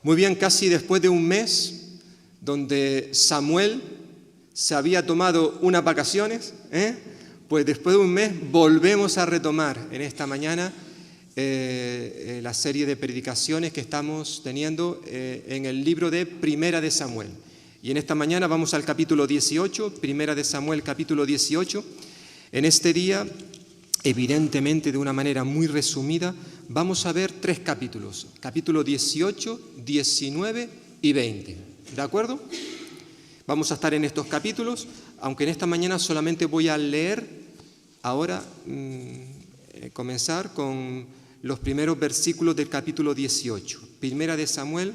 Muy bien, casi después de un mes, donde Samuel se había tomado unas vacaciones, pues después de un mes volvemos a retomar en esta mañana la serie de predicaciones que estamos teniendo en el libro de Primera de Samuel. Y en esta mañana vamos al capítulo 18, Primera de Samuel, capítulo 18. En este día, evidentemente de una manera muy resumida, vamos a ver 3 capítulos, capítulo 18, 19 y 20. ¿De acuerdo? Vamos a estar en estos capítulos, aunque en esta mañana solamente voy a leer, ahora comenzar con los primeros versículos del capítulo 18. Primera de Samuel,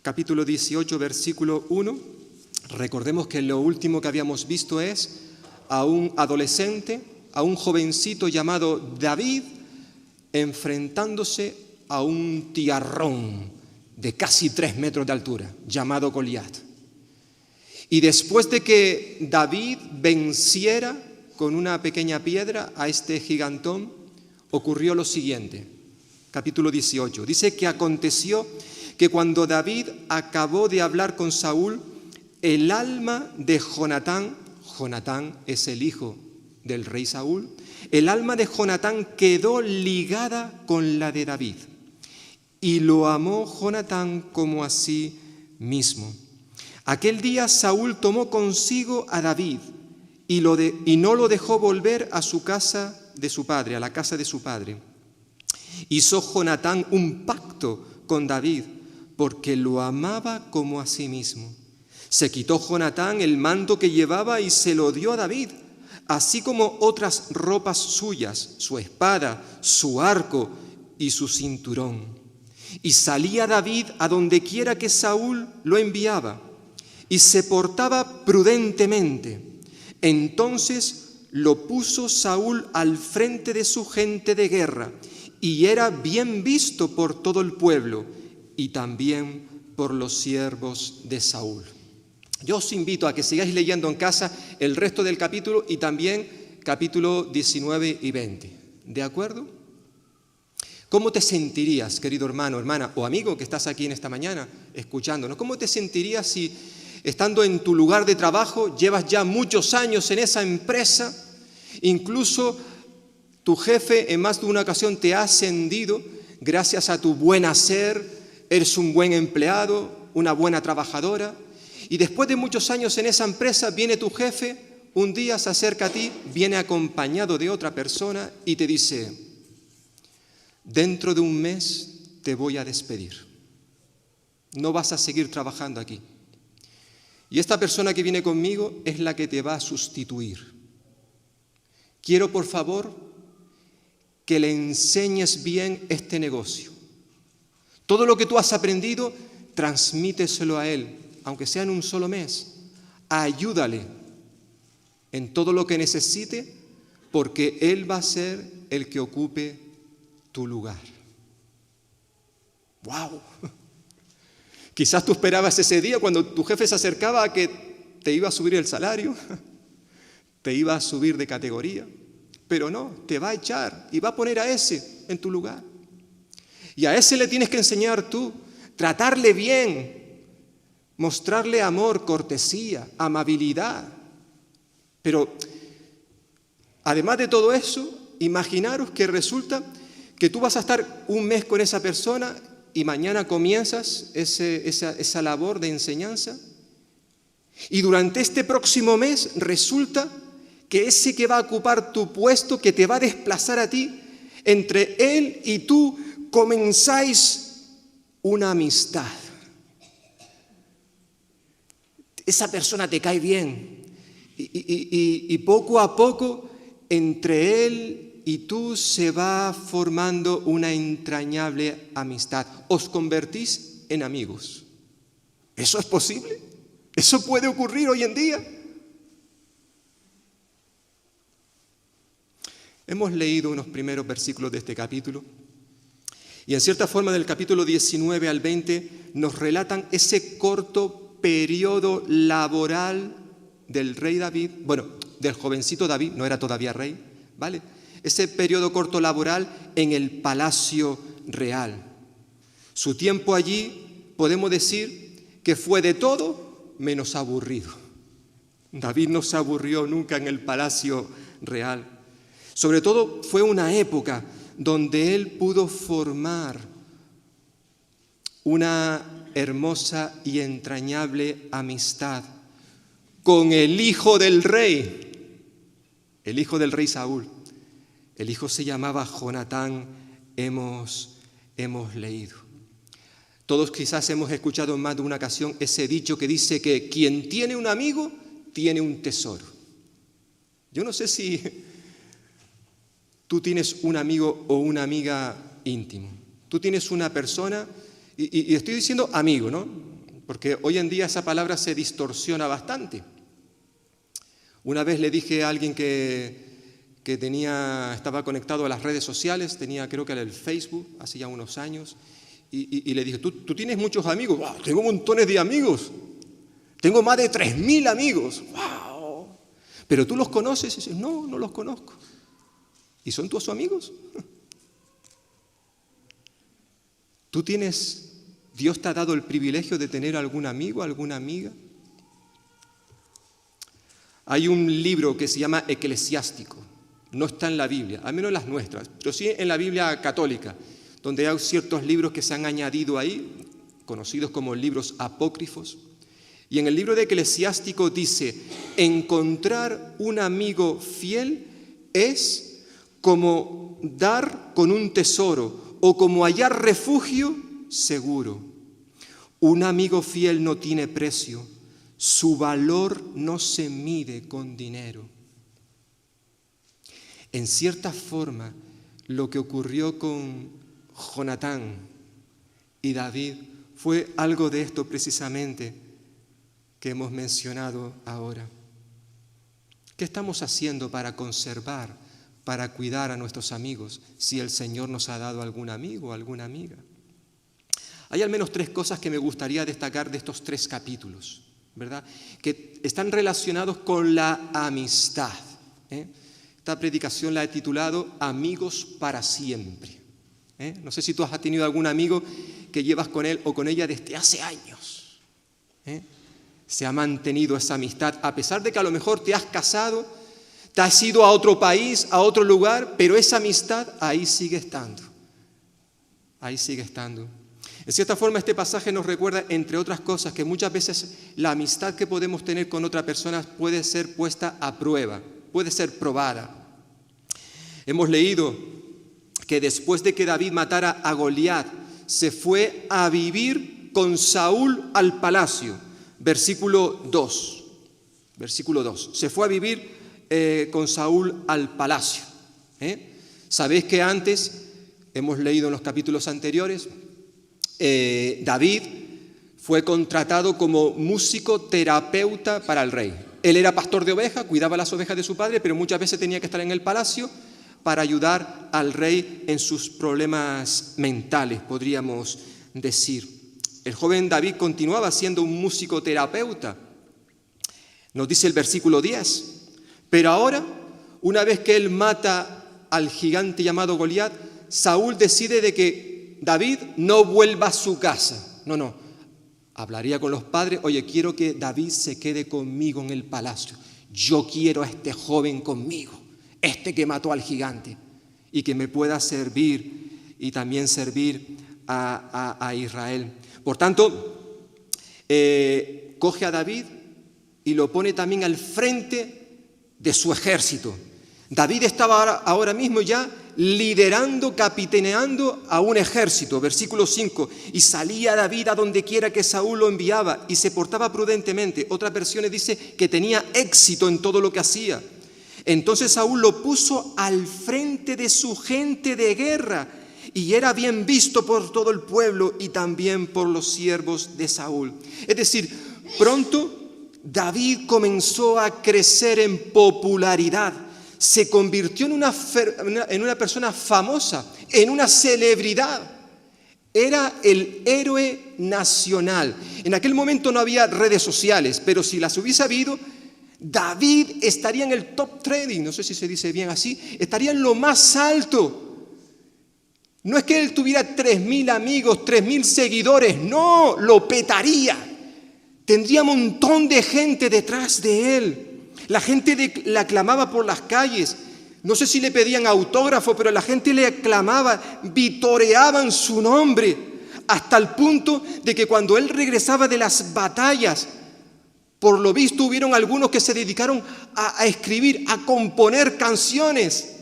capítulo 18, versículo 1. Recordemos que lo último que habíamos visto es a un adolescente, a un jovencito llamado David, enfrentándose a un tiarrón de casi 3 metros de altura, llamado Goliat. Y después de que David venciera con una pequeña piedra a este gigantón, ocurrió lo siguiente. Capítulo 18. Dice que aconteció que cuando David acabó de hablar con Saúl, el alma de Jonatán es el hijo del rey Saúl, el alma de Jonatán quedó ligada con la de David, y lo amó Jonatán como a sí mismo. Aquel día Saúl tomó consigo a David y no lo dejó volver a su casa de su padre, a la casa de su padre. Hizo Jonatán un pacto con David porque lo amaba como a sí mismo. Se quitó Jonatán el manto que llevaba y se lo dio a David, así como otras ropas suyas, su espada, su arco y su cinturón. Y salía David a donde quiera que Saúl lo enviaba, y se portaba prudentemente. Entonces lo puso Saúl al frente de su gente de guerra, y era bien visto por todo el pueblo, y también por los siervos de Saúl. Yo os invito a que sigáis leyendo en casa el resto del capítulo y también capítulo 19 y 20. ¿De acuerdo? ¿Cómo te sentirías, querido hermano, hermana o amigo que estás aquí en esta mañana escuchándonos? ¿Cómo te sentirías si, estando en tu lugar de trabajo, llevas ya muchos años en esa empresa, incluso tu jefe en más de una ocasión te ha ascendido gracias a tu buen hacer, eres un buen empleado, una buena trabajadora? Y después de muchos años en esa empresa, viene tu jefe, un día se acerca a ti, viene acompañado de otra persona y te dice: dentro de un mes te voy a despedir. No vas a seguir trabajando aquí. Y esta persona que viene conmigo es la que te va a sustituir. Quiero, por favor, que le enseñes bien este negocio. Todo lo que tú has aprendido, transmíteselo a él. Aunque sea en un solo mes, ayúdale en todo lo que necesite, porque él va a ser el que ocupe tu lugar. ¡Wow! Quizás tú esperabas ese día cuando tu jefe se acercaba a que te iba a subir el salario, te iba a subir de categoría, pero no, te va a echar y va a poner a ese en tu lugar. Y a ese le tienes que enseñar tú, tratarle bien, mostrarle amor, cortesía, amabilidad. Pero, además de todo eso, imaginaros que resulta que tú vas a estar un mes con esa persona y mañana comienzas esa labor de enseñanza. Y durante este próximo mes resulta que ese que va a ocupar tu puesto, que te va a desplazar a ti, entre él y tú comenzáis una amistad. Esa persona te cae bien y poco a poco entre él y tú se va formando una entrañable amistad. Os convertís en amigos. ¿Eso es posible? ¿Eso puede ocurrir hoy en día? Hemos leído unos primeros versículos de este capítulo y en cierta forma del capítulo 19 al 20 nos relatan ese corto periodo laboral del rey David, del jovencito David, no era todavía rey, ¿vale? Ese periodo corto laboral en el palacio real. Su tiempo allí, podemos decir que fue de todo menos aburrido. David no se aburrió nunca en el palacio real. Sobre todo fue una época donde él pudo formar una hermosa y entrañable amistad con el hijo del rey Saúl. El hijo se llamaba Jonatán, hemos leído. Todos quizás hemos escuchado en más de una ocasión ese dicho que dice que quien tiene un amigo tiene un tesoro. Yo no sé si tú tienes un amigo o una amiga íntimo. Tú tienes una persona, y estoy diciendo amigo, ¿no? Porque hoy en día esa palabra se distorsiona bastante. Una vez le dije a alguien que estaba conectado a las redes sociales, tenía creo que era el Facebook, hace ya unos años, y le dije, ¿tú tienes muchos amigos? ¡Wow! Tengo montones de amigos. Tengo más de 3.000 amigos. ¡Wow! ¿Pero tú los conoces? Y dices, no los conozco. ¿Y son tus amigos? Dios te ha dado el privilegio de tener algún amigo, alguna amiga. Hay un libro que se llama Eclesiástico. No está en la Biblia, al menos en las nuestras, pero sí en la Biblia católica, donde hay ciertos libros que se han añadido ahí, conocidos como libros apócrifos. Y en el libro de Eclesiástico dice, encontrar un amigo fiel es como dar con un tesoro o como hallar refugio seguro. Un amigo fiel no tiene precio, su valor no se mide con dinero. En cierta forma, lo que ocurrió con Jonatán y David fue algo de esto precisamente que hemos mencionado ahora. ¿Qué estamos haciendo para conservar, para cuidar a nuestros amigos si el Señor nos ha dado algún amigo o alguna amiga? Hay al menos 3 cosas que me gustaría destacar de estos 3 capítulos, ¿verdad? Que están relacionados con la amistad. Esta predicación la he titulado Amigos para siempre. No sé si tú has tenido algún amigo que llevas con él o con ella desde hace años. Se ha mantenido esa amistad, a pesar de que a lo mejor te has casado, te has ido a otro país, a otro lugar, pero esa amistad ahí sigue estando. Ahí sigue estando. En cierta forma, este pasaje nos recuerda, entre otras cosas, que muchas veces la amistad que podemos tener con otra persona puede ser puesta a prueba, puede ser probada. Hemos leído que después de que David matara a Goliat, se fue a vivir con Saúl al palacio. Versículo 2. Se fue a vivir con Saúl al palacio. Sabéis que antes, hemos leído en los capítulos anteriores, David fue contratado como músico terapeuta para el rey. Él era pastor de ovejas, cuidaba las ovejas de su padre, pero muchas veces tenía que estar en el palacio para ayudar al rey en sus problemas mentales, podríamos decir. El joven David continuaba siendo un músico terapeuta. Nos dice el versículo 10. Pero ahora, una vez que él mata al gigante llamado Goliat, Saúl decide de que David no vuelva a su casa. No. Hablaría con los padres, oye, quiero que David se quede conmigo en el palacio. Yo quiero a este joven conmigo, este que mató al gigante, y que me pueda servir y también servir a Israel. Por tanto, coge a David y lo pone también al frente de su ejército. David estaba ahora mismo ya liderando, capitaneando a un ejército. Versículo 5. Y salía David a donde quiera que Saúl lo enviaba y se portaba prudentemente. Otras versiones dice que tenía éxito en todo lo que hacía. Entonces Saúl lo puso al frente de su gente de guerra y era bien visto por todo el pueblo y también por los siervos de Saúl. Es decir, pronto David comenzó a crecer en popularidad. Se convirtió en una persona famosa, en una celebridad. Era el héroe nacional. En aquel momento no había redes sociales, pero si las hubiese habido, David estaría en el top trading, no sé si se dice bien así, estaría en lo más alto. No es que él tuviera 3.000 amigos, 3.000 seguidores, no, lo petaría. Tendría un montón de gente detrás de él. La gente le aclamaba por las calles. No sé si le pedían autógrafo, pero la gente le aclamaba, vitoreaban su nombre, hasta el punto de que cuando él regresaba de las batallas, por lo visto hubieron algunos que se dedicaron a escribir, a componer canciones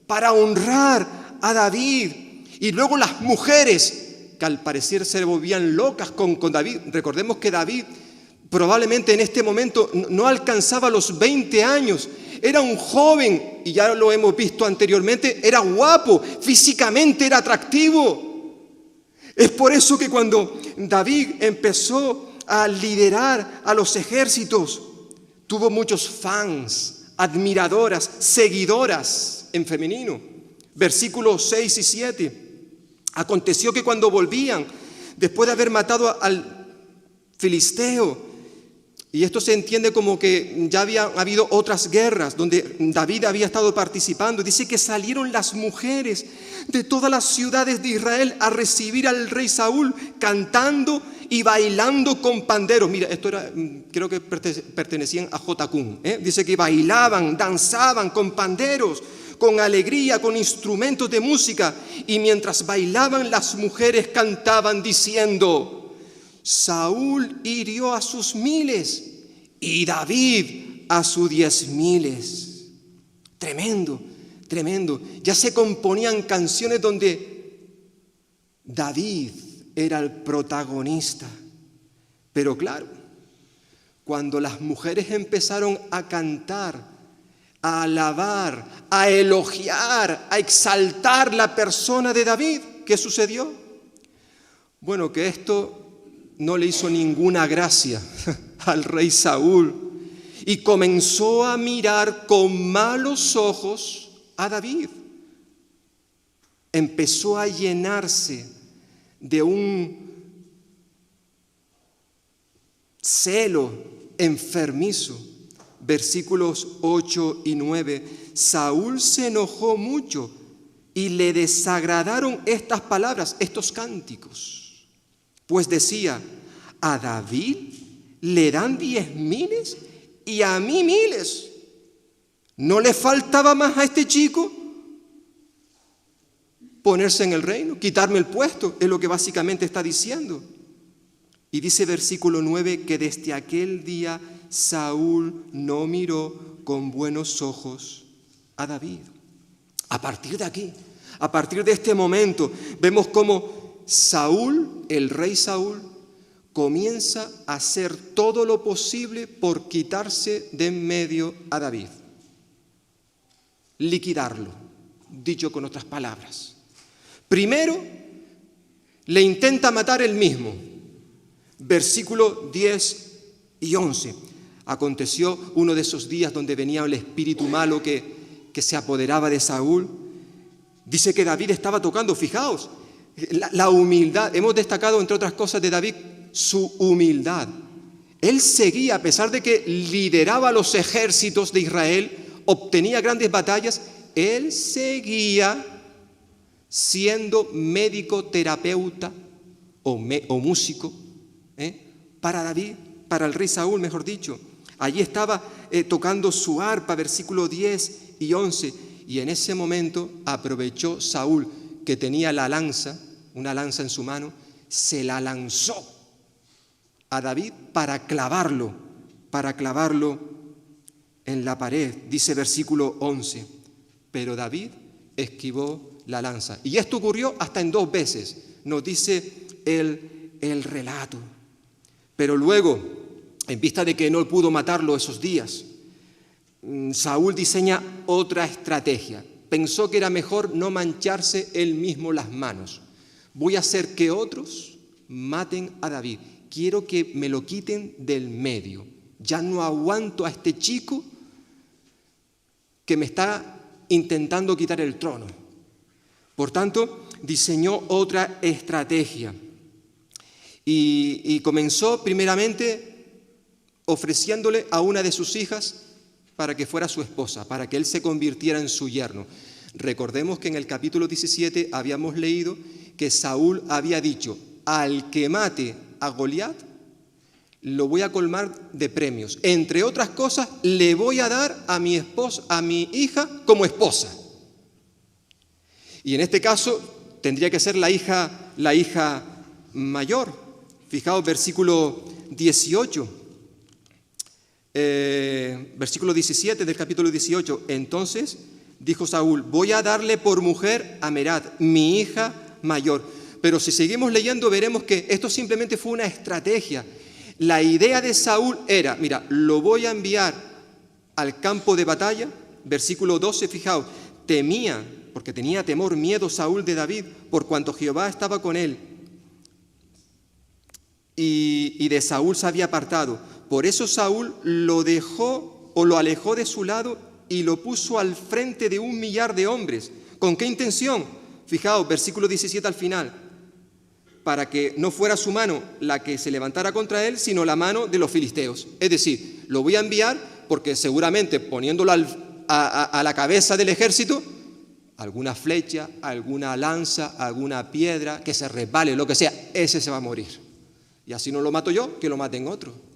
para honrar a David. Y luego las mujeres, que al parecer se volvían locas con David. Recordemos que David probablemente en este momento no alcanzaba los 20 años. Era un joven, y ya lo hemos visto anteriormente, era guapo, físicamente era atractivo. Es por eso que cuando David empezó a liderar a los ejércitos, tuvo muchos fans, admiradoras, seguidoras en femenino. Versículos 6 y 7. Aconteció que cuando volvían, después de haber matado al filisteo, y esto se entiende como que ya había habido otras guerras donde David había estado participando, dice que salieron las mujeres de todas las ciudades de Israel a recibir al rey Saúl, cantando y bailando con panderos. Mira, esto era, creo que pertenecían a Jotacún, Dice que bailaban, danzaban con panderos, con alegría, con instrumentos de música, y mientras bailaban las mujeres cantaban diciendo: Saúl hirió a sus 1000 y David a sus 10.000. Tremendo, tremendo. Ya se componían canciones donde David era el protagonista. Pero claro, cuando las mujeres empezaron a cantar, a alabar, a elogiar, a exaltar la persona de David, ¿qué sucedió? Bueno, que esto no le hizo ninguna gracia al rey Saúl y comenzó a mirar con malos ojos a David. Empezó a llenarse de un celo enfermizo. Versículos 8 y 9. Saúl se enojó mucho y le desagradaron estas palabras, estos cánticos. Pues decía: a David le dan 10.000 y a mí 1.000. ¿No le faltaba más a este chico ponerse en el reino, quitarme el puesto? Es lo que básicamente está diciendo. Y dice versículo 9 que desde aquel día Saúl no miró con buenos ojos a David. A partir de aquí, a partir de este momento, vemos cómo Saúl, el rey Saúl, comienza a hacer todo lo posible por quitarse de en medio a David. Liquidarlo, dicho con otras palabras. Primero, le intenta matar él mismo. Versículo 10 y 11. Aconteció uno de esos días donde venía el espíritu malo que se apoderaba de Saúl. Dice que David estaba tocando, fijaos, la humildad. Hemos destacado, entre otras cosas, de David su humildad. Él seguía, a pesar de que lideraba los ejércitos de Israel, obtenía grandes batallas, él seguía siendo médico, terapeuta o músico para David, para el rey Saúl, mejor dicho. Allí estaba tocando su arpa, versículo 10 y 11, y en ese momento aprovechó Saúl, que tenía la lanza, una lanza en su mano, se la lanzó a David para clavarlo en la pared. Dice versículo 11, pero David esquivó la lanza. Y esto ocurrió hasta en 2 veces, nos dice el relato. Pero luego, en vista de que no pudo matarlo esos días, Saúl diseña otra estrategia. Pensó que era mejor no mancharse él mismo las manos. Voy a hacer que otros maten a David. Quiero que me lo quiten del medio. Ya no aguanto a este chico que me está intentando quitar el trono. Por tanto, diseñó otra estrategia. Y comenzó primeramente ofreciéndole a una de sus hijas para que fuera su esposa, para que él se convirtiera en su yerno. Recordemos que en el capítulo 17 habíamos leído que Saúl había dicho: al que mate a Goliat, lo voy a colmar de premios. Entre otras cosas, le voy a dar a mi esposa, a mi hija como esposa. Y en este caso tendría que ser la hija mayor. Fijaos, versículo 18. Versículo 17 del capítulo 18. Entonces dijo Saúl: voy a darle por mujer a Merab, mi hija mayor. Pero si seguimos leyendo veremos que esto simplemente fue una estrategia. La idea de Saúl era: mira, lo voy a enviar al campo de batalla. Versículo 12, fijaos, temía, porque tenía temor, miedo Saúl de David, por cuanto Jehová estaba con él. Y de Saúl se había apartado. Por eso Saúl lo dejó o lo alejó de su lado y lo puso al frente de 1.000.000 de hombres. ¿Con qué intención? Fijaos, versículo 17 al final. Para que no fuera su mano la que se levantara contra él, sino la mano de los filisteos. Es decir, lo voy a enviar porque seguramente poniéndolo a la cabeza del ejército, alguna flecha, alguna lanza, alguna piedra, que se resbale, lo que sea, ese se va a morir. Y así no lo mato yo, que lo maten otro.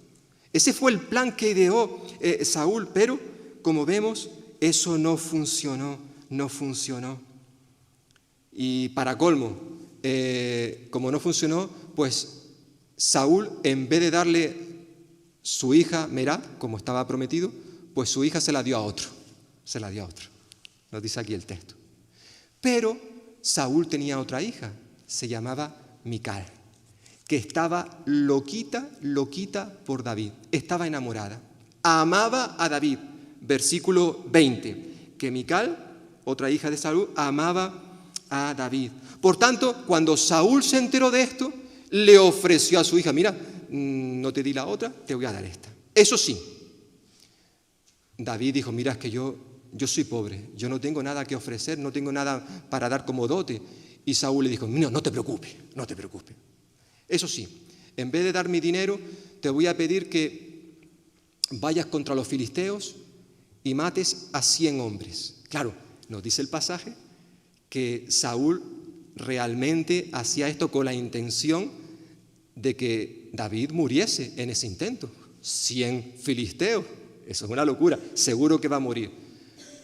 Ese fue el plan que ideó Saúl, pero como vemos, eso no funcionó. Y para colmo, como no funcionó, pues Saúl, en vez de darle su hija Merab, como estaba prometido, pues su hija se la dio a otro. Nos dice aquí el texto. Pero Saúl tenía otra hija, se llamaba Mical, que estaba loquita por David, estaba enamorada, amaba a David. Versículo 20, que Mical, otra hija de Saúl, amaba a David. Por tanto, cuando Saúl se enteró de esto, le ofreció a su hija: mira, no te di la otra, te voy a dar esta. Eso sí, David dijo: mira, es que yo soy pobre, yo no tengo nada que ofrecer, no tengo nada para dar como dote. Y Saúl le dijo: no te preocupes. Eso sí, en vez de dar mi dinero, te voy a pedir que vayas contra los filisteos y mates a 100 hombres. Claro, nos dice el pasaje que Saúl realmente hacía esto con la intención de que David muriese en ese intento. 100 filisteos, eso es una locura, seguro que va a morir.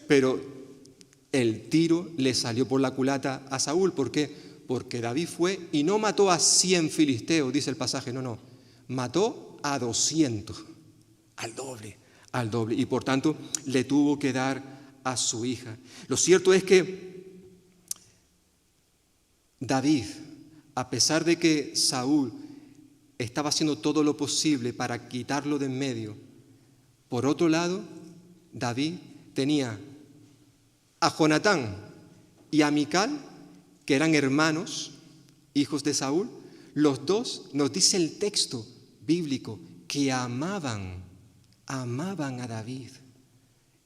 Pero el tiro le salió por la culata a Saúl. ¿Por qué? Porque David fue y no mató a 100 filisteos, dice el pasaje, no, mató a 200, al doble, y por tanto le tuvo que dar a su hija. Lo cierto es que David, a pesar de que Saúl estaba haciendo todo lo posible para quitarlo de en medio, por otro lado, David tenía a Jonatán y a Mical, que eran hermanos, hijos de Saúl. Los dos, nos dice el texto bíblico, que amaban a David.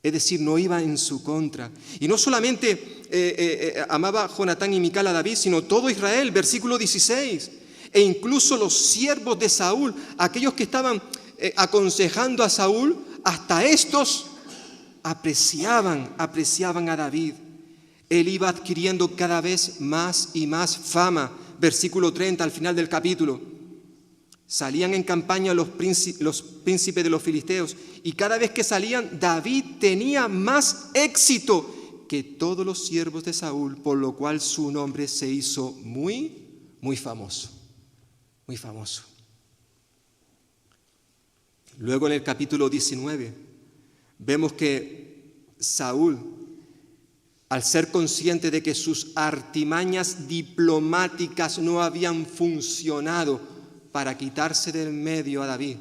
Es decir, no iban en su contra. Y no solamente amaba Jonatán y Mical a David, sino todo Israel, versículo 16. E incluso los siervos de Saúl, aquellos que estaban aconsejando a Saúl, hasta estos apreciaban a David. Él iba adquiriendo cada vez más y más fama. Versículo 30, al final del capítulo. Salían en campaña los príncipes de los filisteos, y cada vez que salían, David tenía más éxito que todos los siervos de Saúl, por lo cual su nombre se hizo muy famoso. Luego en el capítulo 19 vemos que Saúl, al ser consciente de que sus artimañas diplomáticas no habían funcionado para quitarse del medio a David,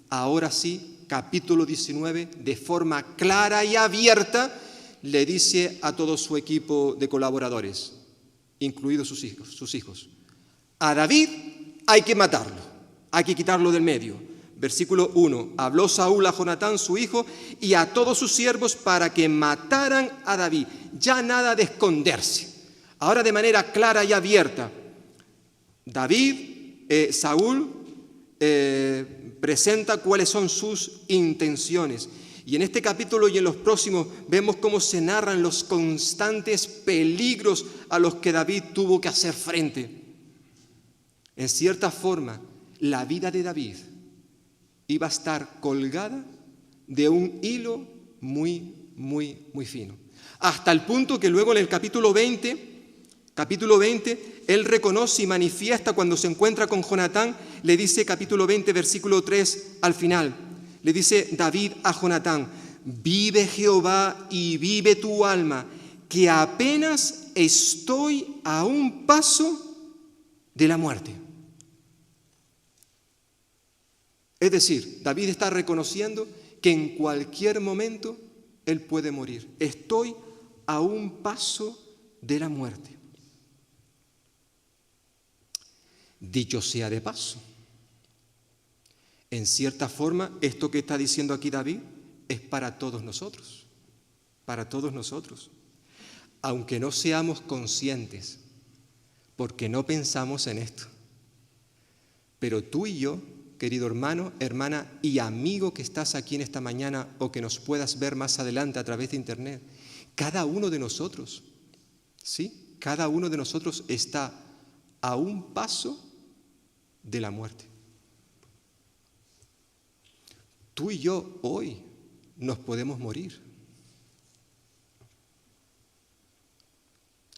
ahora sí, capítulo 19, de forma clara y abierta, le dice a todo su equipo de colaboradores, incluidos sus hijos, a David hay que matarlo, hay que quitarlo del medio. Versículo 1, habló Saúl a Jonatán, su hijo, y a todos sus siervos para que mataran a David. Ya nada de esconderse. Ahora de manera clara y abierta, Saúl presenta cuáles son sus intenciones. Y en este capítulo y en los próximos vemos cómo se narran los constantes peligros a los que David tuvo que hacer frente. En cierta forma, la vida de David iba a estar colgada de un hilo muy, muy, muy fino. Hasta el punto que luego en el capítulo 20, él reconoce y manifiesta cuando se encuentra con Jonatán, le dice capítulo 20, versículo 3 al final, le dice David a Jonatán: vive Jehová y vive tu alma, que apenas estoy a un paso de la muerte. Es decir, David está reconociendo que en cualquier momento él puede morir. Estoy a un paso de la muerte. Dicho sea de paso, en cierta forma, esto que está diciendo aquí David es para todos nosotros, aunque no seamos conscientes, porque no pensamos en esto. Pero tú y yo, querido hermano, hermana y amigo que estás aquí en esta mañana o que nos puedas ver más adelante a través de internet, cada uno de nosotros, ¿sí? Cada uno de nosotros está a un paso de la muerte. Tú y yo hoy nos podemos morir.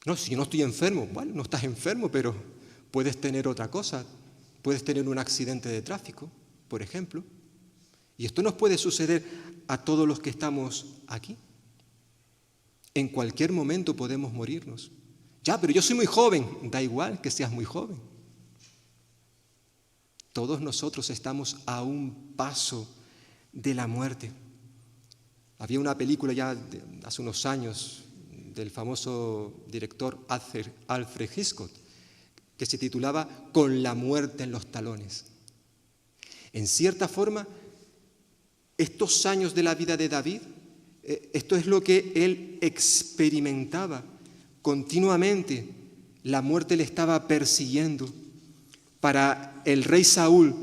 No, si yo no estoy enfermo, bueno, no estás enfermo, pero puedes tener otra cosa. Puedes tener un accidente de tráfico, por ejemplo. Y esto nos puede suceder a todos los que estamos aquí. En cualquier momento podemos morirnos. Ya, pero yo soy muy joven. Da igual que seas muy joven. Todos nosotros estamos a un paso de la muerte. Había una película ya hace unos años del famoso director Alfred Hitchcock que se titulaba Con la muerte en los talones. En cierta forma, estos años de la vida de David, esto es lo que él experimentaba continuamente. La muerte le estaba persiguiendo. Para el rey Saúl,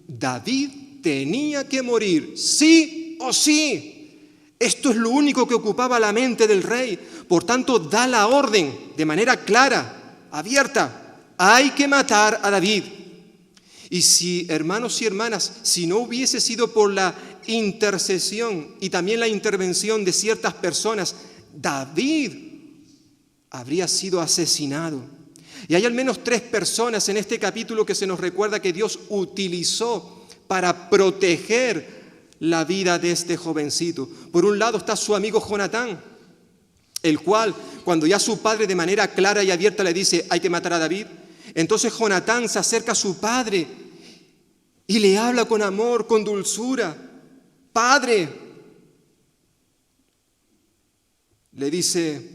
David tenía que morir, sí o sí. Esto es lo único que ocupaba la mente del rey. Por tanto, da la orden de manera clara, abierta. Hay que matar a David. Y si, hermanos y hermanas, si no hubiese sido por la intercesión y también la intervención de ciertas personas, David habría sido asesinado. Y hay al menos 3 personas en este capítulo que se nos recuerda que Dios utilizó para proteger la vida de este jovencito. Por un lado está su amigo Jonatán, el cual, cuando ya su padre de manera clara y abierta le dice hay que matar a David, entonces Jonatán se acerca a su padre y le habla con amor, con dulzura. Padre, le dice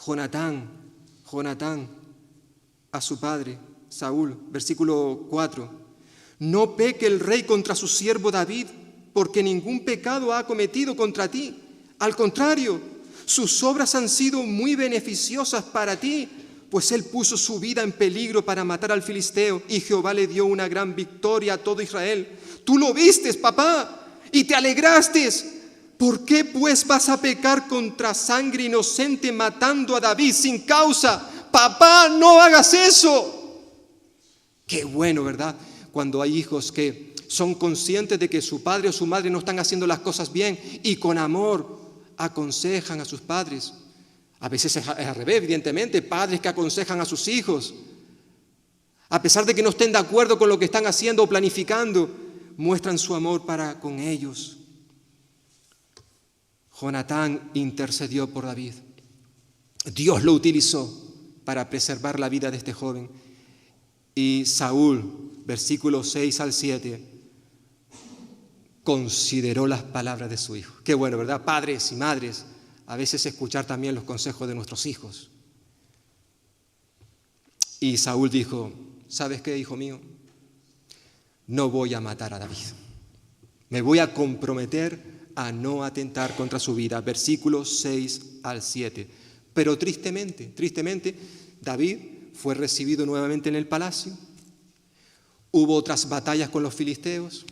Jonatán a su padre, Saúl, versículo 4. No peque el rey contra su siervo David, porque ningún pecado ha cometido contra ti. Al contrario, sus obras han sido muy beneficiosas para ti, pues él puso su vida en peligro para matar al filisteo y Jehová le dio una gran victoria a todo Israel. Tú lo vistes, papá, y te alegraste. ¿Por qué pues vas a pecar contra sangre inocente matando a David sin causa? Papá, no hagas eso. Qué bueno, ¿verdad? Cuando hay hijos que son conscientes de que su padre o su madre no están haciendo las cosas bien y con amor aconsejan a sus padres. A veces es al revés, evidentemente, padres que aconsejan a sus hijos. A pesar de que no estén de acuerdo con lo que están haciendo o planificando, muestran su amor para con ellos. Jonatán intercedió por David. Dios lo utilizó para preservar la vida de este joven. Y Saúl, versículos 6 al 7, consideró las palabras de su hijo. Qué bueno, ¿verdad? Padres y madres, a veces escuchar también los consejos de nuestros hijos. Y Saúl dijo, ¿sabes qué, hijo mío? No voy a matar a David. Me voy a comprometer a no atentar contra su vida. Versículos 6 al 7. Pero tristemente, David fue recibido nuevamente en el palacio. Hubo otras batallas con los filisteos.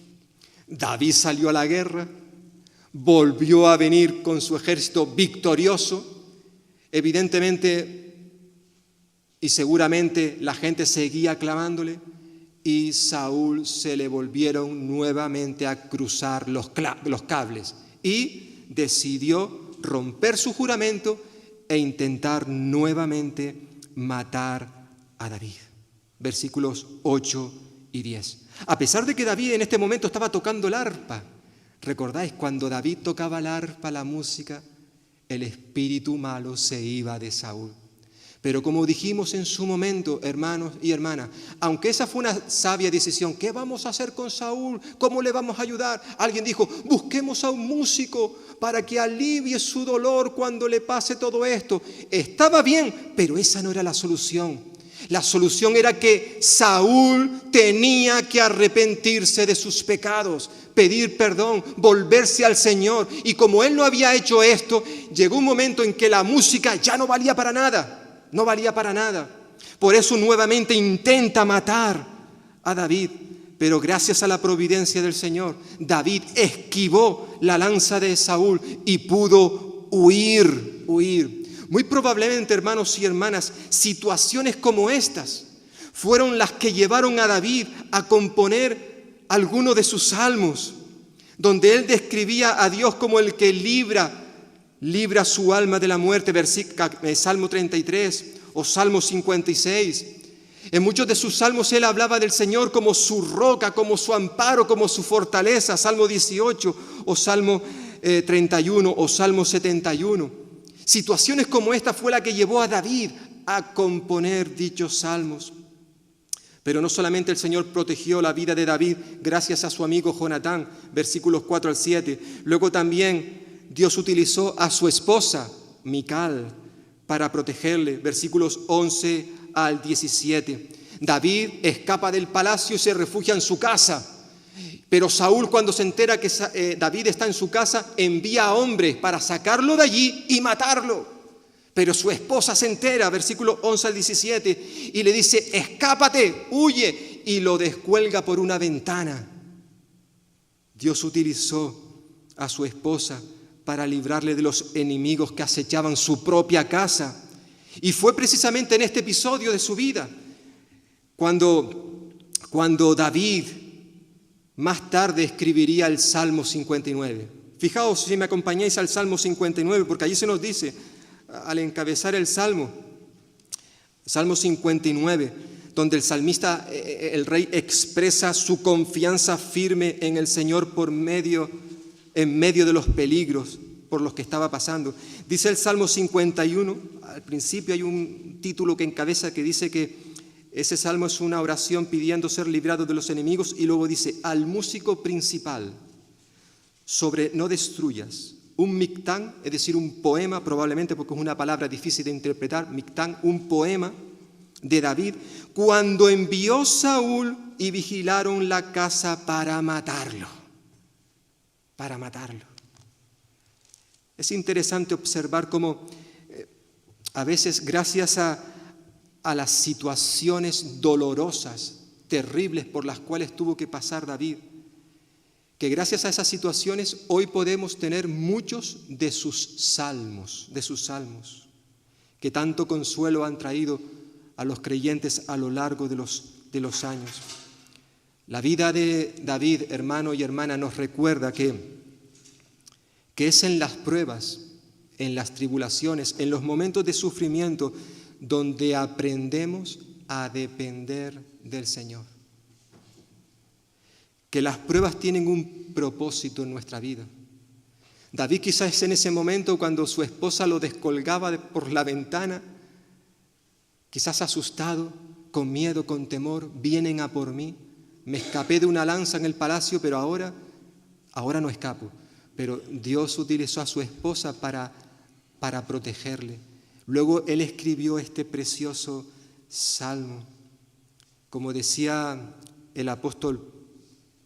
David salió a la guerra, volvió a venir con su ejército victorioso. Evidentemente y seguramente la gente seguía aclamándole, y Saúl se le volvieron nuevamente a cruzar los cables y decidió romper su juramento e intentar nuevamente matar a David. Versículos 8 y 10. A pesar de que David en este momento estaba tocando el arpa, ¿recordáis? Cuando David tocaba el arpa, la música, el espíritu malo se iba de Saúl. Pero como dijimos en su momento, hermanos y hermanas, aunque esa fue una sabia decisión, ¿qué vamos a hacer con Saúl? ¿Cómo le vamos a ayudar? Alguien dijo, busquemos a un músico para que alivie su dolor cuando le pase todo esto. Estaba bien, pero esa no era la solución. La solución era que Saúl tenía que arrepentirse de sus pecados, pedir perdón, volverse al Señor. Y como él no había hecho esto, llegó un momento en que la música ya no valía para nada. No valía para nada. Por eso nuevamente intenta matar a David. Pero gracias a la providencia del Señor, David esquivó la lanza de Saúl y pudo huir. Muy probablemente, hermanos y hermanas, situaciones como estas fueron las que llevaron a David a componer algunos de sus salmos, donde él describía a Dios como el que libra su alma de la muerte, Salmo 33 o Salmo 56. En muchos de sus salmos él hablaba del Señor como su roca, como su amparo, como su fortaleza, Salmo 18 o Salmo 31 o Salmo 71. Situaciones como esta fue la que llevó a David a componer dichos salmos. Pero no solamente el Señor protegió la vida de David gracias a su amigo Jonatán, versículos 4 al 7. Luego también Dios utilizó a su esposa, Mical, para protegerle, versículos 11 al 17. David escapa del palacio y se refugia en su casa. Pero Saúl, cuando se entera que David está en su casa, envía a hombres para sacarlo de allí y matarlo. Pero su esposa se entera, versículos 11 al 17, y le dice, escápate, huye, y lo descuelga por una ventana. Dios utilizó a su esposa para librarle de los enemigos que acechaban su propia casa. Y fue precisamente en este episodio de su vida cuando David más tarde escribiría el Salmo 59. Fijaos si me acompañáis al Salmo 59, porque allí se nos dice, al encabezar el Salmo 59, donde el salmista, el rey, expresa su confianza firme en el Señor en medio de los peligros por los que estaba pasando. Dice el Salmo 51, al principio hay un título que encabeza que dice que ese salmo es una oración pidiendo ser librado de los enemigos, y luego dice, al músico principal, sobre no destruyas, un mictán, es decir, un poema, probablemente porque es una palabra difícil de interpretar, mictán, un poema de David, cuando envió Saúl y vigilaron la casa para matarlo. Es interesante observar cómo a veces, gracias a las situaciones dolorosas, terribles por las cuales tuvo que pasar David, que gracias a esas situaciones hoy podemos tener muchos de sus salmos, que tanto consuelo han traído a los creyentes a lo largo de los años. La vida de David, hermano y hermana, nos recuerda que es en las pruebas, en las tribulaciones, en los momentos de sufrimiento, donde aprendemos a depender del Señor. Que las pruebas tienen un propósito en nuestra vida. David quizás en ese momento, cuando su esposa lo descolgaba por la ventana, quizás asustado, con miedo, con temor, vienen a por mí, me escapé de una lanza en el palacio, pero ahora no escapo. Pero Dios utilizó a su esposa para protegerle. Luego él escribió este precioso salmo. Como decía el apóstol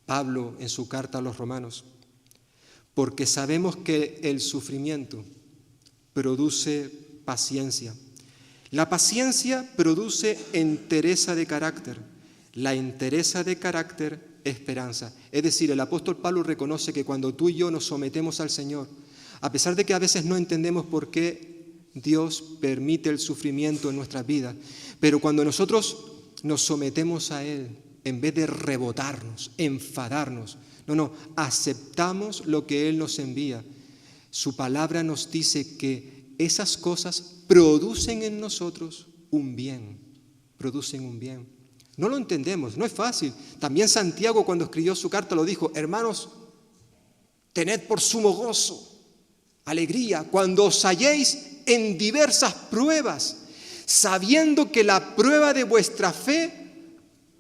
Pablo en su carta a los Romanos, porque sabemos que el sufrimiento produce paciencia. La paciencia produce entereza de carácter. la entereza de carácter, esperanza. Es decir, el apóstol Pablo reconoce que cuando tú y yo nos sometemos al Señor, a pesar de que a veces no entendemos por qué Dios permite el sufrimiento en nuestras vidas, pero cuando nosotros nos sometemos a Él, en vez de rebotarnos, enfadarnos, no, aceptamos lo que Él nos envía. Su palabra nos dice que esas cosas producen en nosotros un bien, producen un bien. No lo entendemos, no es fácil. También Santiago, cuando escribió su carta, lo dijo: hermanos, tened por sumo gozo, alegría, cuando os halléis en diversas pruebas, sabiendo que la prueba de vuestra fe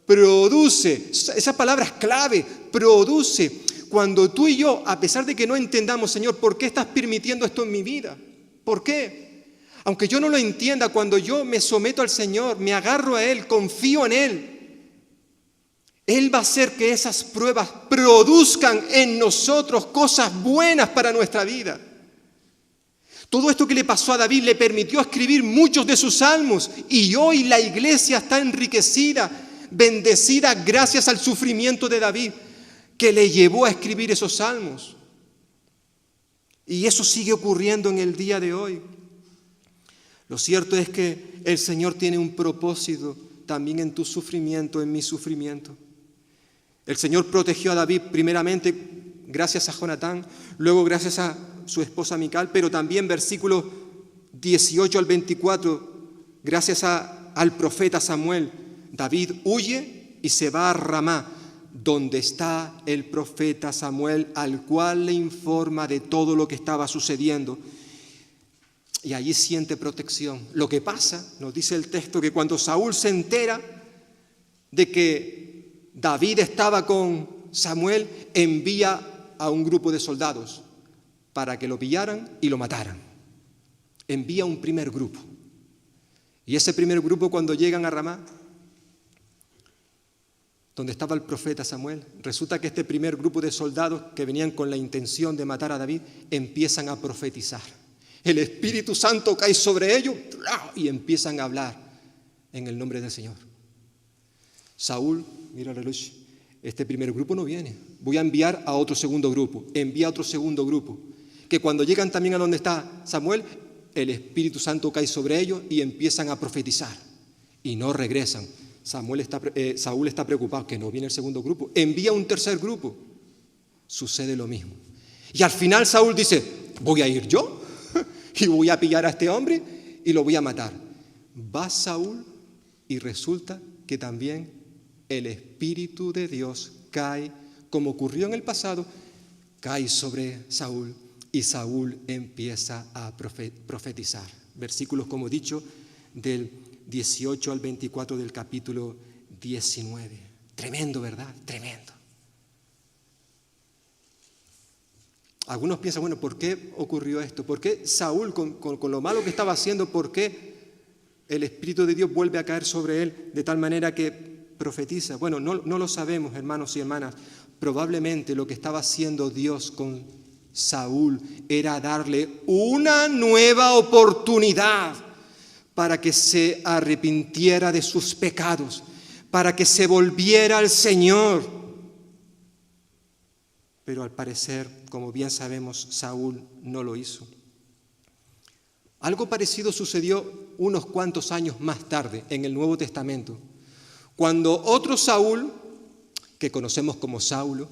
produce, esa palabra es clave, produce. Cuando tú y yo, a pesar de que no entendamos, Señor, ¿por qué estás permitiendo esto en mi vida? ¿Por qué? Aunque yo no lo entienda, cuando yo me someto al Señor, me agarro a Él, confío en Él va a hacer que esas pruebas produzcan en nosotros cosas buenas para nuestra vida. Todo esto que le pasó a David le permitió escribir muchos de sus salmos, y hoy la iglesia está enriquecida, bendecida gracias al sufrimiento de David, que le llevó a escribir esos salmos. Y eso sigue ocurriendo en el día de hoy. Lo cierto es que el Señor tiene un propósito también en tu sufrimiento, en mi sufrimiento. El Señor protegió a David primeramente gracias a Jonatán, luego gracias a su esposa Mical, pero también versículos 18 al 24, gracias al profeta Samuel. David huye y se va a Ramá, donde está el profeta Samuel, al cual le informa de todo lo que estaba sucediendo. Y allí siente protección. Lo que pasa, nos dice el texto, que cuando Saúl se entera de que David estaba con Samuel, envía a un grupo de soldados para que lo pillaran y lo mataran. Envía un primer grupo. Y ese primer grupo, cuando llegan a Ramá, donde estaba el profeta Samuel, resulta que este primer grupo de soldados que venían con la intención de matar a David, empiezan a profetizar. El Espíritu Santo cae sobre ellos y empiezan a hablar en el nombre del Señor. Saúl, mira la luz, este primer grupo no viene, voy a enviar a otro segundo grupo. Envía a otro segundo grupo, que cuando llegan también a donde está Samuel, el Espíritu Santo cae sobre ellos y empiezan a profetizar y no regresan. Saúl está preocupado que no viene el segundo grupo. Envía un tercer grupo, sucede lo mismo. Y al final Saúl dice: voy a ir yo y voy a pillar a este hombre y lo voy a matar. Va Saúl y resulta que también el Espíritu de Dios cae, como ocurrió en el pasado, cae sobre Saúl y Saúl empieza a profetizar. Versículos, como he dicho, del 18 al 24 del capítulo 19. Tremendo, ¿verdad? Tremendo. Algunos piensan, bueno, ¿por qué ocurrió esto? ¿Por qué Saúl, con lo malo que estaba haciendo, por qué el Espíritu de Dios vuelve a caer sobre él de tal manera que profetiza? Bueno, no lo sabemos, hermanos y hermanas. Probablemente lo que estaba haciendo Dios con Saúl era darle una nueva oportunidad para que se arrepintiera de sus pecados, para que se volviera al Señor. Pero al parecer, como bien sabemos, Saúl no lo hizo. Algo parecido sucedió unos cuantos años más tarde, en el Nuevo Testamento, cuando otro Saúl, que conocemos como Saulo,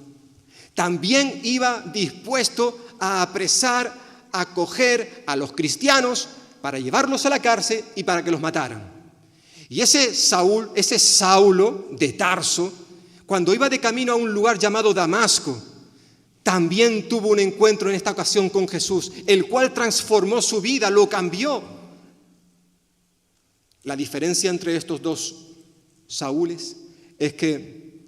también iba dispuesto a apresar, a coger a los cristianos para llevarlos a la cárcel y para que los mataran. Y ese Saulo de Tarso, cuando iba de camino a un lugar llamado Damasco, también tuvo un encuentro en esta ocasión con Jesús, el cual transformó su vida, lo cambió. La diferencia entre estos dos Saúles es que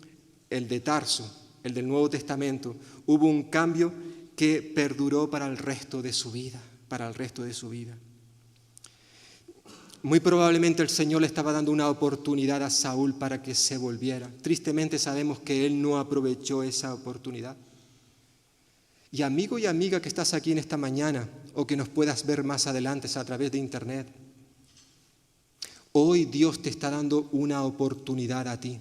el de Tarso, el del Nuevo Testamento, hubo un cambio que perduró para el resto de su vida, Muy probablemente el Señor le estaba dando una oportunidad a Saúl para que se volviera. Tristemente sabemos que él no aprovechó esa oportunidad. Y amigo y amiga que estás aquí en esta mañana, o que nos puedas ver más adelante a través de internet, hoy Dios te está dando una oportunidad a ti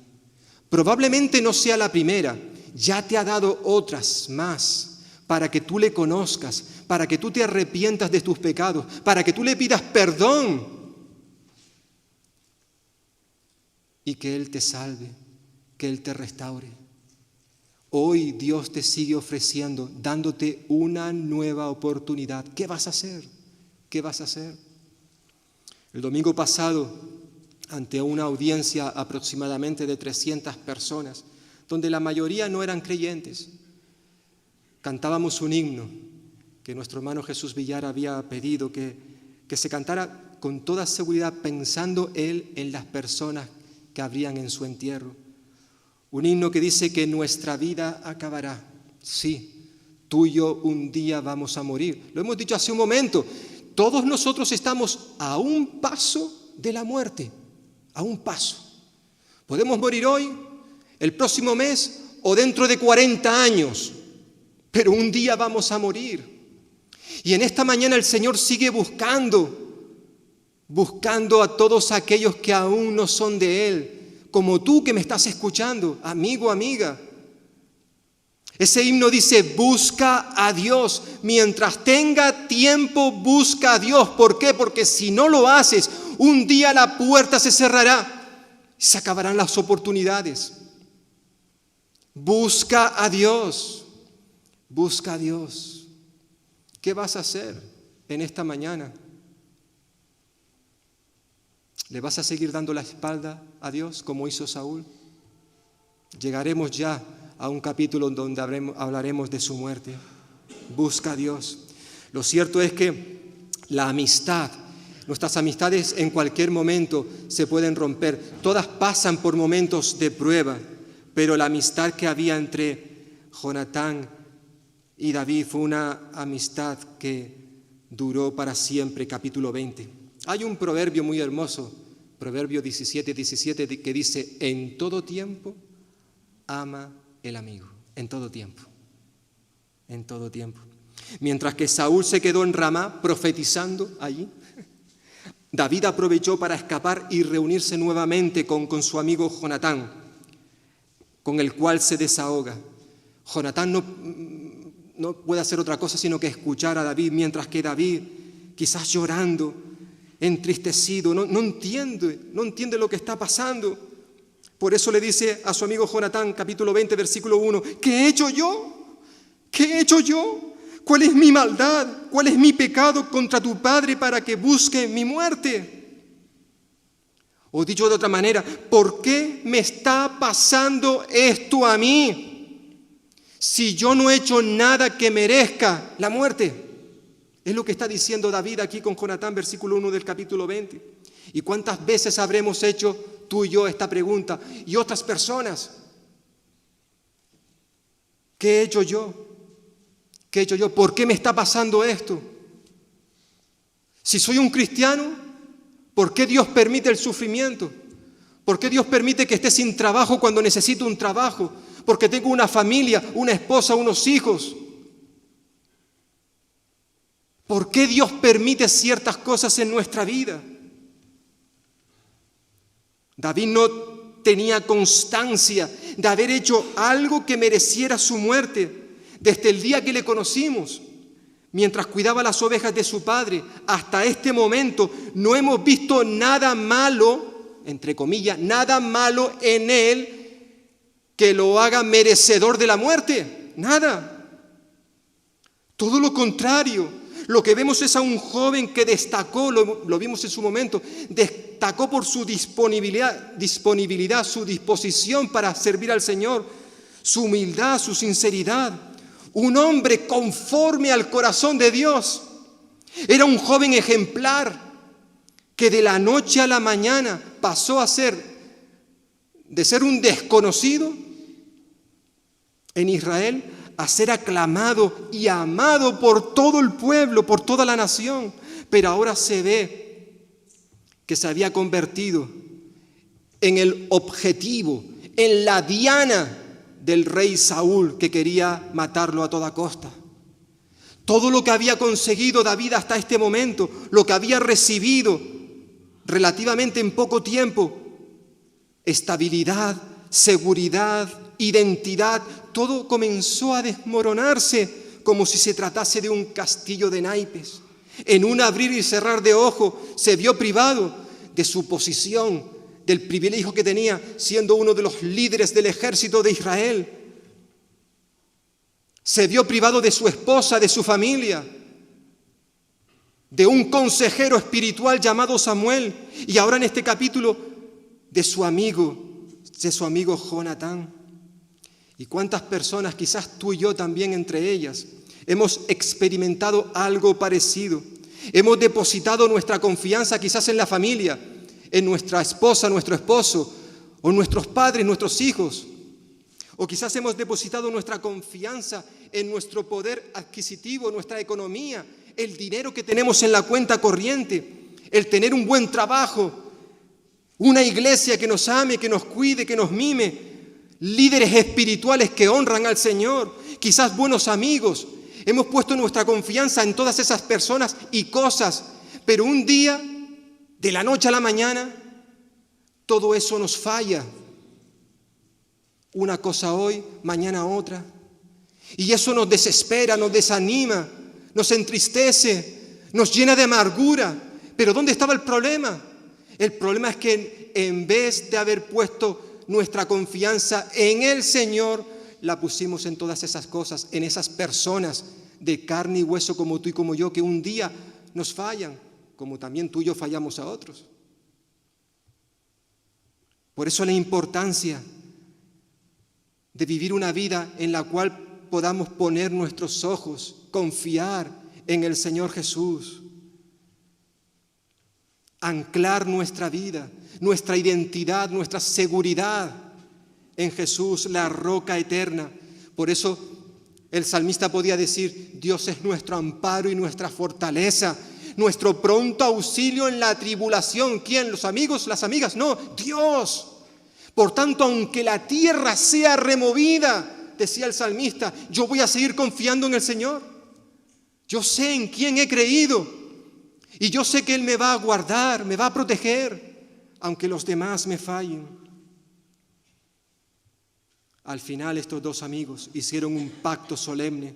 Probablemente no sea la primera, ya te ha dado otras más para que tú le conozcas, para que tú te arrepientas de tus pecados, para que tú le pidas perdón y que Él te salve, que Él te restaure. Hoy Dios te sigue ofreciendo, dándote una nueva oportunidad. ¿Qué vas a hacer? ¿Qué vas a hacer? El domingo pasado, ante una audiencia aproximadamente de 300 personas, donde la mayoría no eran creyentes, cantábamos un himno que nuestro hermano Jesús Villar había pedido que se cantara con toda seguridad, pensando él en las personas que habrían en su entierro. Un himno que dice que nuestra vida acabará. Sí, tú y yo un día vamos a morir. Lo hemos dicho hace un momento. Todos nosotros estamos a un paso de la muerte. A un paso. Podemos morir hoy, el próximo mes o dentro de 40 años. Pero un día vamos a morir. Y en esta mañana el Señor sigue buscando a todos aquellos que aún no son de Él. Como tú que me estás escuchando, amigo, amiga. Ese himno dice, busca a Dios. Mientras tenga tiempo, busca a Dios. ¿Por qué? Porque si no lo haces, un día la puerta se cerrará y se acabarán las oportunidades. Busca a Dios. Busca a Dios. ¿Qué vas a hacer en esta mañana? ¿Le vas a seguir dando la espalda a Dios como hizo Saúl? Llegaremos ya a un capítulo donde hablaremos de su muerte. Busca a Dios. Lo cierto es que la amistad, nuestras amistades en cualquier momento se pueden romper. Todas pasan por momentos de prueba, pero la amistad que había entre Jonatán y David fue una amistad que duró para siempre. Capítulo 20. Hay un proverbio muy hermoso, Proverbio 17, que dice, en todo tiempo ama el amigo. En todo tiempo. En todo tiempo. Mientras que Saúl se quedó en Ramá profetizando allí, David aprovechó para escapar y reunirse nuevamente con su amigo Jonatán, con el cual se desahoga. Jonatán no puede hacer otra cosa sino que escuchar a David, mientras que David, quizás llorando, entristecido, no entiende lo que está pasando. Por eso le dice a su amigo Jonatán, capítulo 20, versículo 1, ¿qué he hecho yo? ¿Qué he hecho yo? ¿Cuál es mi maldad? ¿Cuál es mi pecado contra tu padre para que busque mi muerte? O dicho de otra manera, ¿por qué me está pasando esto a mí? Si yo no he hecho nada que merezca la muerte. Es lo que está diciendo David aquí con Jonatán, versículo 1 del capítulo 20. ¿Y cuántas veces habremos hecho tú y yo esta pregunta? Y otras personas. ¿Qué he hecho yo? ¿Qué he hecho yo? ¿Por qué me está pasando esto? Si soy un cristiano, ¿por qué Dios permite el sufrimiento? ¿Por qué Dios permite que esté sin trabajo cuando necesito un trabajo? Porque tengo una familia, una esposa, unos hijos. ¿Por qué Dios permite ciertas cosas en nuestra vida? David no tenía constancia de haber hecho algo que mereciera su muerte desde el día que le conocimos. Mientras cuidaba las ovejas de su padre, hasta este momento no hemos visto nada malo, entre comillas, nada malo en él que lo haga merecedor de la muerte. Nada. Todo lo contrario. Lo que vemos es a un joven que destacó, lo vimos en su momento, destacó por su disponibilidad, su disposición para servir al Señor, su humildad, su sinceridad. Un hombre conforme al corazón de Dios. Era un joven ejemplar que de la noche a la mañana pasó de ser un desconocido en Israel, a ser aclamado y amado por todo el pueblo, por toda la nación. Pero ahora se ve que se había convertido en el objetivo, en la diana del rey Saúl, que quería matarlo a toda costa. Todo lo que había conseguido David hasta este momento, lo que había recibido relativamente en poco tiempo, estabilidad, seguridad, identidad, todo comenzó a desmoronarse como si se tratase de un castillo de naipes. En un abrir y cerrar de ojos se vio privado de su posición, del privilegio que tenía siendo uno de los líderes del ejército de Israel. Se vio privado de su esposa, de su familia, de un consejero espiritual llamado Samuel, y ahora en este capítulo de su amigo Jonatán. ¿Y cuántas personas, quizás tú y yo también entre ellas, hemos experimentado algo parecido? Hemos depositado nuestra confianza quizás en la familia, en nuestra esposa, nuestro esposo, o nuestros padres, nuestros hijos. O quizás hemos depositado nuestra confianza en nuestro poder adquisitivo, nuestra economía, el dinero que tenemos en la cuenta corriente, el tener un buen trabajo, una iglesia que nos ame, que nos cuide, que nos mime, líderes espirituales que honran al Señor, quizás buenos amigos. Hemos puesto nuestra confianza en todas esas personas y cosas, pero un día, de la noche a la mañana, todo eso nos falla. Una cosa hoy, mañana otra. Y eso nos desespera, nos desanima, nos entristece, nos llena de amargura. Pero ¿dónde estaba el problema? El problema es que en vez de haber puesto nuestra confianza en el Señor, la pusimos en todas esas cosas, en esas personas de carne y hueso como tú y como yo, que un día nos fallan, como también tú y yo fallamos a otros. Por eso la importancia de vivir una vida en la cual podamos poner nuestros ojos, confiar en el Señor Jesús, anclar nuestra vida, nuestra identidad, nuestra seguridad en Jesús, la roca eterna. Por eso el salmista podía decir: Dios es nuestro amparo y nuestra fortaleza, nuestro pronto auxilio en la tribulación. ¿Quién? ¿Los amigos? ¿Las amigas? No, Dios. Por tanto, aunque la tierra sea removida, decía el salmista, yo voy a seguir confiando en el Señor. Yo sé en quién he creído y yo sé que Él me va a guardar, me va a proteger, aunque los demás me fallen. Al final estos dos amigos hicieron un pacto solemne,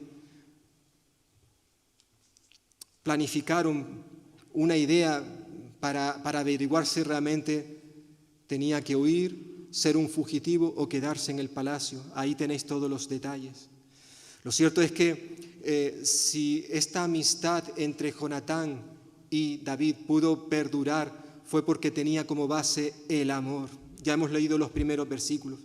planificaron una idea para averiguar si realmente tenía que huir, ser un fugitivo o quedarse en el palacio. Ahí tenéis todos los detalles. Lo cierto es que si esta amistad entre Jonatán y David pudo perdurar, fue porque tenía como base el amor. Ya hemos leído los primeros versículos.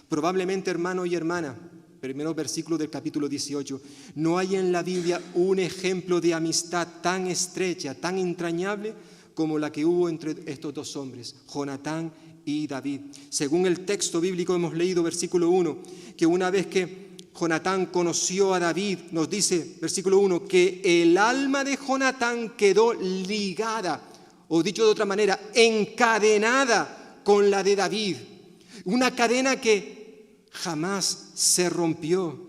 Probablemente, hermano y hermana, primeros versículos del capítulo 18, no hay en la Biblia un ejemplo de amistad tan estrecha, tan entrañable como la que hubo entre estos dos hombres, Jonatán y David. Según el texto bíblico hemos leído, versículo 1, que una vez que Jonatán conoció a David, nos dice, versículo 1, que el alma de Jonatán quedó ligada, o dicho de otra manera, encadenada con la de David. Una cadena que jamás se rompió.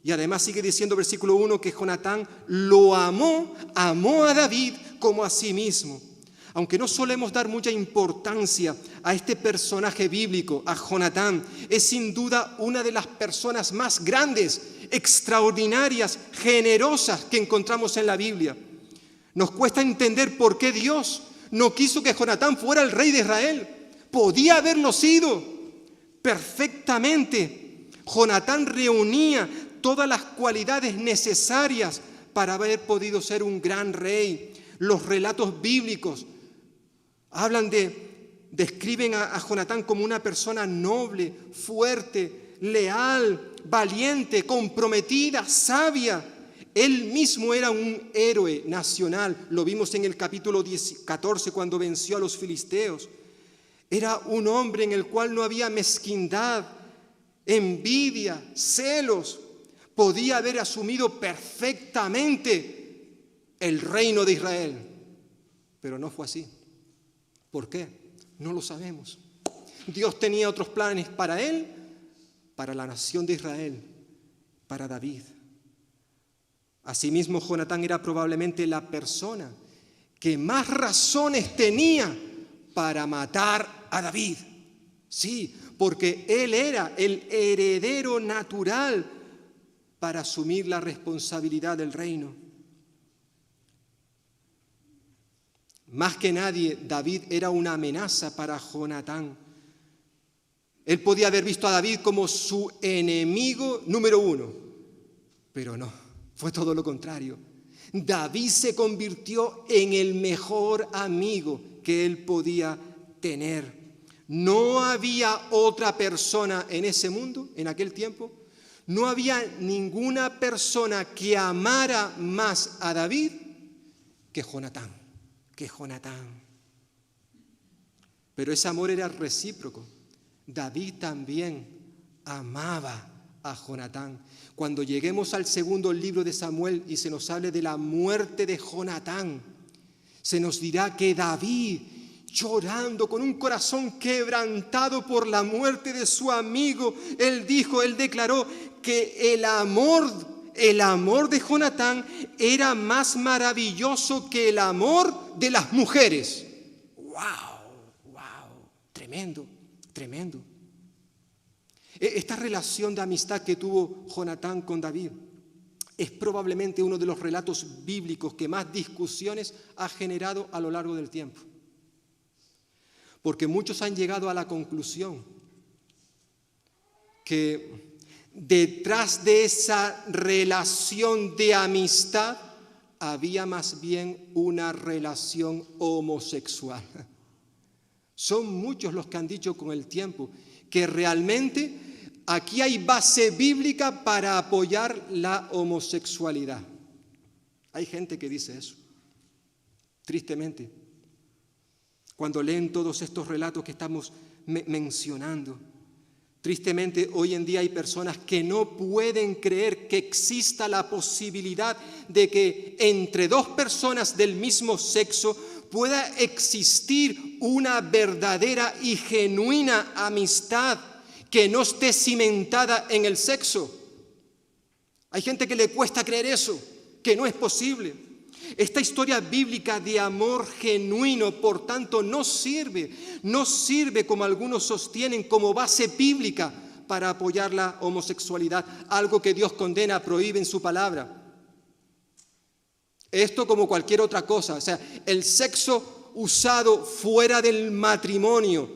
Y además sigue diciendo, versículo 1, que Jonatán lo amó a David como a sí mismo. Aunque no solemos dar mucha importancia a este personaje bíblico, a Jonatán, es sin duda una de las personas más grandes, extraordinarias, generosas que encontramos en la Biblia. Nos cuesta entender por qué Dios no quiso que Jonatán fuera el rey de Israel. Podía haberlo sido perfectamente. Jonatán reunía todas las cualidades necesarias para haber podido ser un gran rey. Los relatos bíblicos describen a Jonatán como una persona noble, fuerte, leal, valiente, comprometida, sabia. Él mismo era un héroe nacional. Lo vimos en el capítulo 14 cuando venció a los filisteos. Era un hombre en el cual no había mezquindad, envidia, celos. Podía haber asumido perfectamente el reino de Israel, pero no fue así. ¿Por qué? No lo sabemos. Dios tenía otros planes para él, para la nación de Israel, para David. Asimismo, Jonatán era probablemente la persona que más razones tenía para matar a David. Sí, porque él era el heredero natural para asumir la responsabilidad del reino. Más que nadie, David era una amenaza para Jonatán. Él podía haber visto a David como su enemigo número uno, pero no, fue todo lo contrario. David se convirtió en el mejor amigo que él podía tener. No había otra persona en ese mundo, en aquel tiempo, no había ninguna persona que amara más a David que Jonatán. Pero ese amor era recíproco. David también amaba a Jonatán. Cuando lleguemos al segundo libro de Samuel y se nos hable de la muerte de Jonatán, se nos dirá que David, llorando con un corazón quebrantado por la muerte de su amigo, él declaró que el amor de Jonatán era más maravilloso que el amor de las mujeres. ¡Wow! Tremendo. Esta relación de amistad que tuvo Jonatán con David es probablemente uno de los relatos bíblicos que más discusiones ha generado a lo largo del tiempo. Porque muchos han llegado a la conclusión que detrás de esa relación de amistad había más bien una relación homosexual. Son muchos los que han dicho con el tiempo que realmente aquí hay base bíblica para apoyar la homosexualidad. Hay gente que dice eso, tristemente. Cuando leen todos estos relatos que estamos mencionando, tristemente hoy en día hay personas que no pueden creer que exista la posibilidad de que entre dos personas del mismo sexo pueda existir una verdadera y genuina amistad que no esté cimentada en el sexo. Hay gente que le cuesta creer eso, que no es posible. Esta historia bíblica de amor genuino, por tanto, no sirve como algunos sostienen como base bíblica para apoyar la homosexualidad, algo que Dios condena, prohíbe en su palabra. Esto como cualquier otra cosa, o sea, el sexo usado fuera del matrimonio,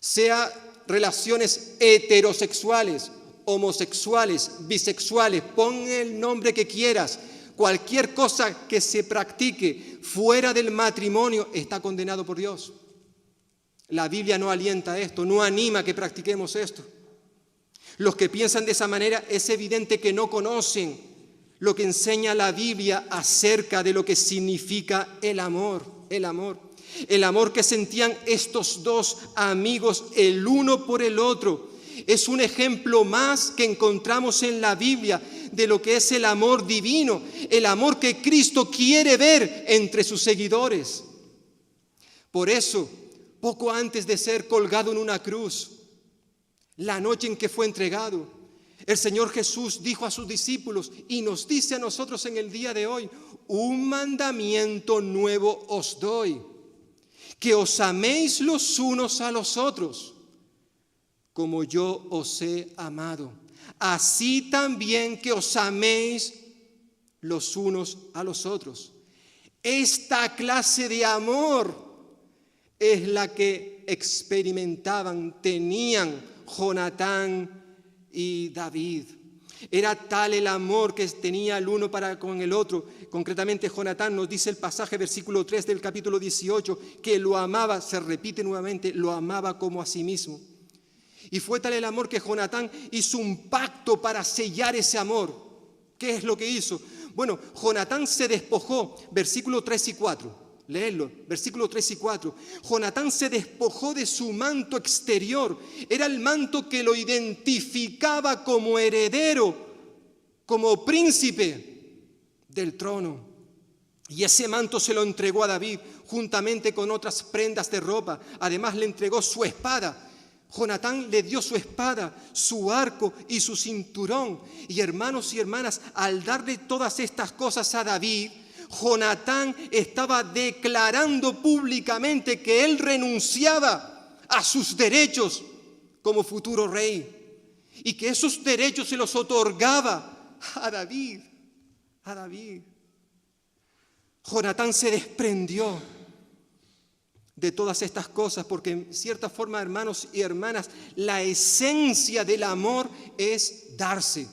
sea relaciones heterosexuales, homosexuales, bisexuales, pon el nombre que quieras, cualquier cosa que se practique fuera del matrimonio está condenado por Dios. La Biblia no alienta esto, no anima que practiquemos esto. Los que piensan de esa manera es evidente que no conocen lo que enseña la Biblia acerca de lo que significa el amor. El amor que sentían estos dos amigos el uno por el otro es un ejemplo más que encontramos en la Biblia de lo que es el amor divino, el amor que Cristo quiere ver entre sus seguidores. Por eso, poco antes de ser colgado en una cruz, la noche en que fue entregado, el Señor Jesús dijo a sus discípulos y nos dice a nosotros en el día de hoy: un mandamiento nuevo os doy, que os améis los unos a los otros, como yo os he amado. Así también que os améis los unos a los otros. Esta clase de amor es la que experimentaban, tenían Jonatán y David. Era tal el amor que tenía el uno para con el otro. Concretamente Jonatán, nos dice el pasaje, versículo 3 del capítulo 18, que lo amaba, se repite nuevamente, lo amaba como a sí mismo. Y fue tal el amor que Jonatán hizo un pacto para sellar ese amor. ¿Qué es lo que hizo? Bueno, Jonatán se despojó, versículo 3 y 4. Léelo, versículo 3 y 4. Jonatán se despojó de su manto exterior. Era el manto que lo identificaba como heredero, como príncipe del trono. Y ese manto se lo entregó a David, juntamente con otras prendas de ropa. Además le entregó su espada. Jonatán le dio su espada, su arco y su cinturón. Y hermanos y hermanas, al darle todas estas cosas a David, Jonatán estaba declarando públicamente que él renunciaba a sus derechos como futuro rey. Y que esos derechos se los otorgaba a David. A David. Jonatán se desprendió de todas estas cosas porque en cierta forma, hermanos y hermanas, la esencia del amor es darse,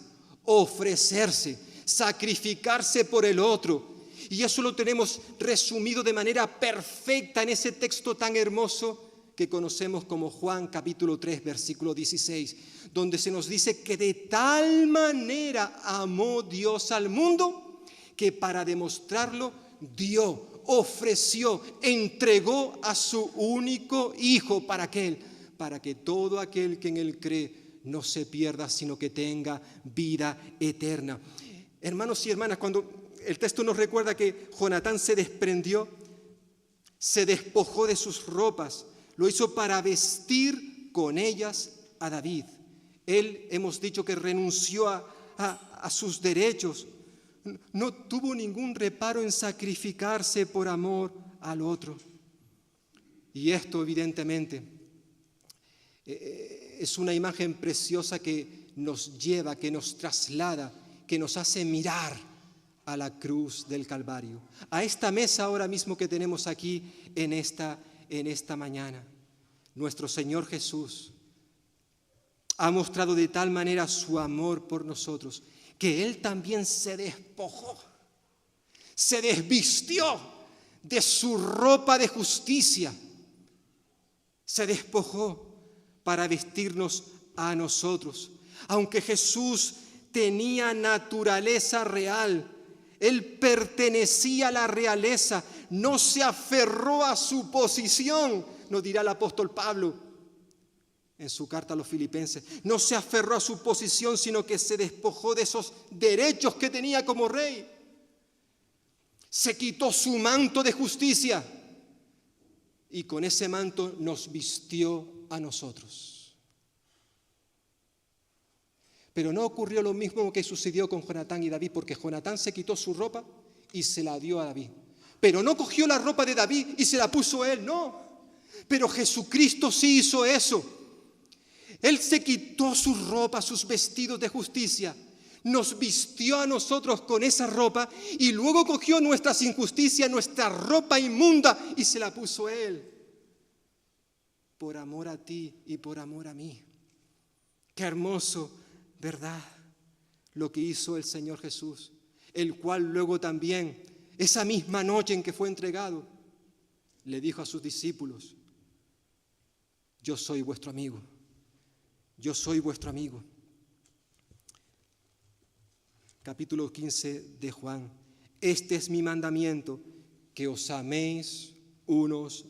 ofrecerse, sacrificarse por el otro. Y eso lo tenemos resumido de manera perfecta en ese texto tan hermoso que conocemos como Juan capítulo 3, versículo 16, donde se nos dice que de tal manera amó Dios al mundo que para demostrarlo dio, ofreció, entregó a su único Hijo. ¿Para qué? Para que todo aquel que en Él cree no se pierda, sino que tenga vida eterna. Hermanos y hermanas, cuando el texto nos recuerda que Jonatán se desprendió, se despojó de sus ropas, lo hizo para vestir con ellas a David. Él, hemos dicho que renunció a sus derechos, no tuvo ningún reparo en sacrificarse por amor al otro. Y esto evidentemente es una imagen preciosa que nos lleva, que nos traslada, que nos hace mirar a la cruz del Calvario, a esta mesa ahora mismo que tenemos aquí en esta mañana. Nuestro Señor Jesús ha mostrado de tal manera su amor por nosotros que Él también se despojó, se desvistió de su ropa de justicia, se despojó para vestirnos a nosotros. Aunque Jesús tenía naturaleza real, Él pertenecía a la realeza, no se aferró a su posición, nos dirá el apóstol Pablo en su carta a los Filipenses. No se aferró a su posición, sino que se despojó de esos derechos que tenía como rey. Se quitó su manto de justicia y con ese manto nos vistió a nosotros. Pero no ocurrió lo mismo que sucedió con Jonatán y David, porque Jonatán se quitó su ropa y se la dio a David. Pero no cogió la ropa de David y se la puso él, no. Pero Jesucristo sí hizo eso. Él se quitó su ropa, sus vestidos de justicia, nos vistió a nosotros con esa ropa y luego cogió nuestras injusticias, nuestra ropa inmunda y se la puso Él. Por amor a ti y por amor a mí. Qué hermoso, ¿verdad? Lo que hizo el Señor Jesús, el cual luego también, esa misma noche en que fue entregado, le dijo a sus discípulos: yo soy vuestro amigo. Yo soy vuestro amigo. Capítulo 15 de Juan. Este es mi mandamiento, que os améis unos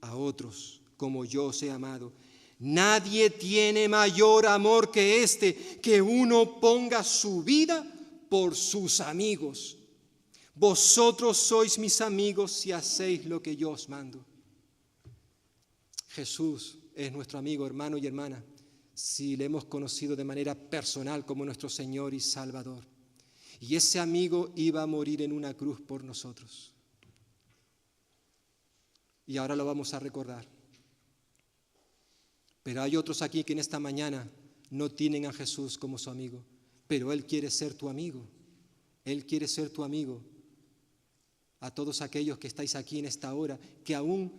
a otros, como yo os he amado. Nadie tiene mayor amor que este, que uno ponga su vida por sus amigos. Vosotros sois mis amigos si hacéis lo que yo os mando. Jesús es nuestro amigo, hermano y hermana, si le hemos conocido de manera personal como nuestro Señor y Salvador. Y ese amigo iba a morir en una cruz por nosotros. Y ahora lo vamos a recordar. Pero hay otros aquí que en esta mañana no tienen a Jesús como su amigo, pero Él quiere ser tu amigo. Él quiere ser tu amigo. A todos aquellos que estáis aquí en esta hora, que aún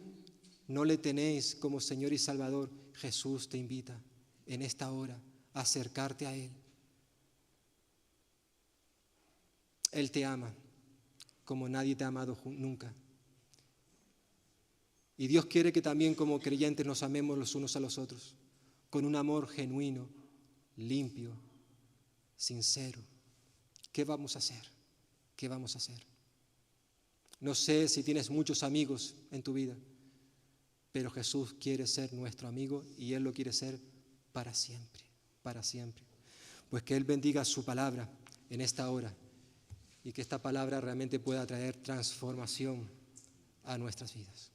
no le tenéis como Señor y Salvador, Jesús te invita en esta hora a acercarte a Él. Él te ama como nadie te ha amado nunca. Y Dios quiere que también como creyentes nos amemos los unos a los otros, con un amor genuino, limpio, sincero. ¿Qué vamos a hacer? ¿Qué vamos a hacer? No sé si tienes muchos amigos en tu vida, pero Jesús quiere ser nuestro amigo y Él lo quiere ser para siempre, para siempre. Pues que Él bendiga su palabra en esta hora y que esta palabra realmente pueda traer transformación a nuestras vidas.